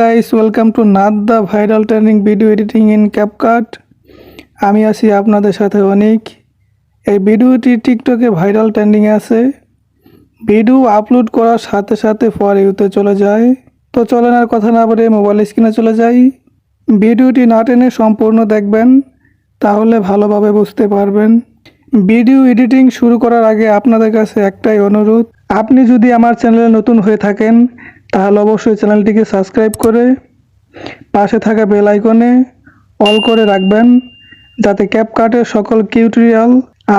guys, welcome to not the viral trending video editing in CapCut. আমি আছি আপনাদের সাথে অনিক। এই ভিডিওটি টিকটকে ভাইরাল ট্রেন্ডিং এ আছে। ভিডিও আপলোড করার সাথে সাথে ফর ইউতে চলে যায়। তো চলেন আর কথা না বলে মোবাইল স্ক্রিনে চলে যাই। ভিডিওটি না টেনে সম্পূর্ণ দেখবেন, তাহলে ভালোভাবে বুঝতে পারবেন। ভিডিও এডিটিং শুরু করার আগে আপনাদের কাছে একটাই অনুরোধ, আপনি যদি আমার চ্যানেলে নতুন হয়ে থাকেন তাহলে অবশ্যই চ্যানেলটিকে সাবস্ক্রাইব করে পাশে থাকা বেল আইকনে অল করে রাখবেন, যাতে ক্যাপকাটের সকল টিউটোরিয়াল,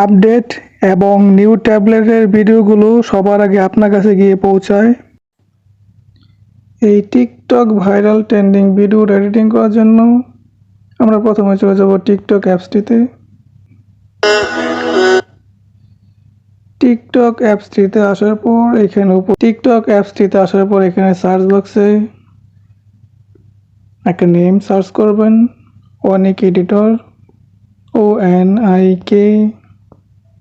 আপডেট এবং নিউ ট্যাবলেটের ভিডিওগুলো সবার আগে আপনার কাছে গিয়ে পৌঁছায়। এই TikTok viral trending video editing করার জন্য আমরা প্রথমে চলে যাব টিকটক অ্যাপসটিতে। টিকটক অ্যাপসটিতে আসার পর এখানে সার্চ বক্সে একটা নেম সার্চ করবেন, অনিক এডিটর, ONIK,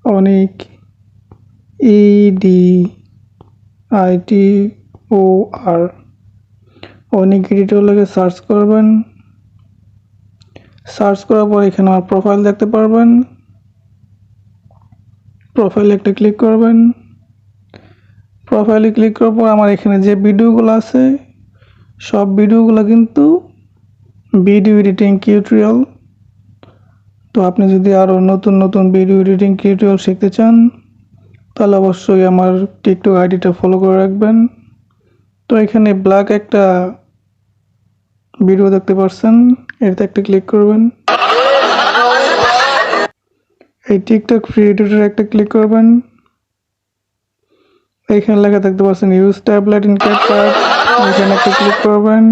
অনিক EDITOR, অনিক এডিটর লিখে সার্চ করবেন। সার্চ করার পর এখানে আমার প্রোফাইল দেখতে পারবেন। প্রোফাইলে একটা ক্লিক করবেন। প্রোফাইলে ক্লিক করার পর আমার এখানে যে ভিডিওগুলো আছে সব ভিডিওগুলো কিন্তু ভিডিও এডিটিং টিউটোরিয়াল। তো আপনি যদি আরও নতুন নতুন ভিডিও এডিটিং টিউটোরিয়াল শিখতে চান তাহলে অবশ্যই আমার টিকটক আইডিটা ফলো করে রাখবেন। তো এখানে ব্ল্যাক একটা ভিডিও দেখতে পাচ্ছেন, এটাতে একটা ক্লিক করবেন। এই টিকটক ফ্রি এডিটরে একটা ক্লিক করবেন। এইখানে লেখা দেখতে পাচ্ছেন ইউজ ট্যাবলেট ইন ক্যাপকাট, এখানে একটা ক্লিক করবেন।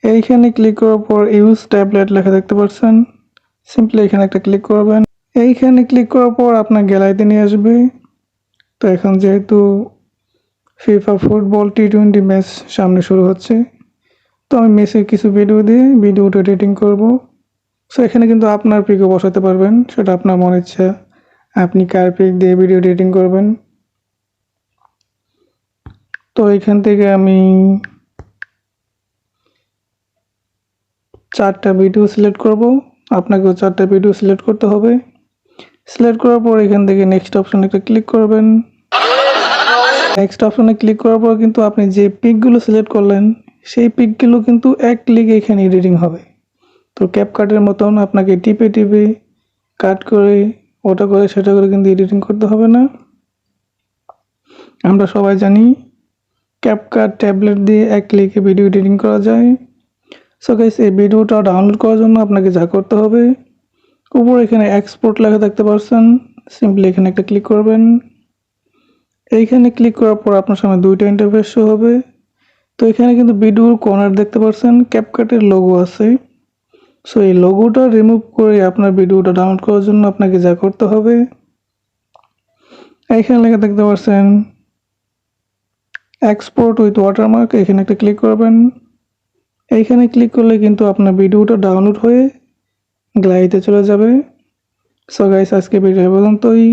এইখানে ক্লিক করার পর ইউজ ট্যাবলেট লেখা দেখতে পাচ্ছেন, সিম্পলি এখানে একটা ক্লিক করবেন। এইখানে ক্লিক করার পর আপনার গ্যালারিতে নিয়ে আসবে। তো এখন যেহেতু ফিফা ফুটবল T20 ম্যাচ সামনে শুরু হচ্ছে, তো আমি মেসির কিছু ভিডিও দিয়ে ভিডিওটা এডিটিং করব। সো এখানে কিন্তু আপনার পিকও বসাতে পারবেন, সেটা আপনার মন ইচ্ছা আপনি কার পিক দিয়ে ভিডিও এডিটিং করবেন। তো এখান থেকে আমি 4টা ভিডিও সিলেক্ট করব, আপনাকেও 4টা ভিডিও সিলেক্ট করতে হবে। সিলেক্ট করার পর এখান থেকে নেক্সট অপশনে একটা ক্লিক করবেন। নেক্সট অপশনে ক্লিক করার পর কিন্তু আপনি যে পিকগুলো সিলেক্ট করলেন সেই পিকগুলো কিন্তু এক ক্লিকে এখানে এডিটিং হবে। তো ক্যাপকাটের মতন আপনাকে টিপে টিপে কাট করে ওটা করে সেটা করে কিন্তু এডিটিং করতে হবে না। আমরা সবাই জানি ক্যাপকাট ট্যাবলেট দিয়ে এক ক্লিকে ভিডিও এডিটিং করা যায়। সো গাইস, এই ভিডিওটা ডাউনলোড করার জন্য আপনাকে যা করতে হবে, উপরে এখানে এক্সপোর্ট লেখা দেখতে পাচ্ছেন, সিম্পলি এখানে একটা ক্লিক করবেন। এইখানে ক্লিক করার পর আপনার সামনে দুইটা ইন্টারফেস শো হবে। তো এখানে কিন্তু ভিডিওর কর্নার দেখতে পাচ্ছেন ক্যাপকাটের লোগো আছে। সো এই লোগোটা রিমুভ করে আপনার ভিডিওটা ডাউনলোড করার জন্য আপনাকে যা করতে হবে, এইখানে লেখা দেখতে পাচ্ছেন এক্সপোর্ট উইথ ওয়াটারমার্ক, এখানে একটা ক্লিক করবেন। এইখানে ক্লিক করলে কিন্তু আপনার ভিডিওটা ডাউনলোড হয়ে গ্যালারিতে চলে যাবে। সো গাইস, আজকে ভিডিও পর্যন্তই।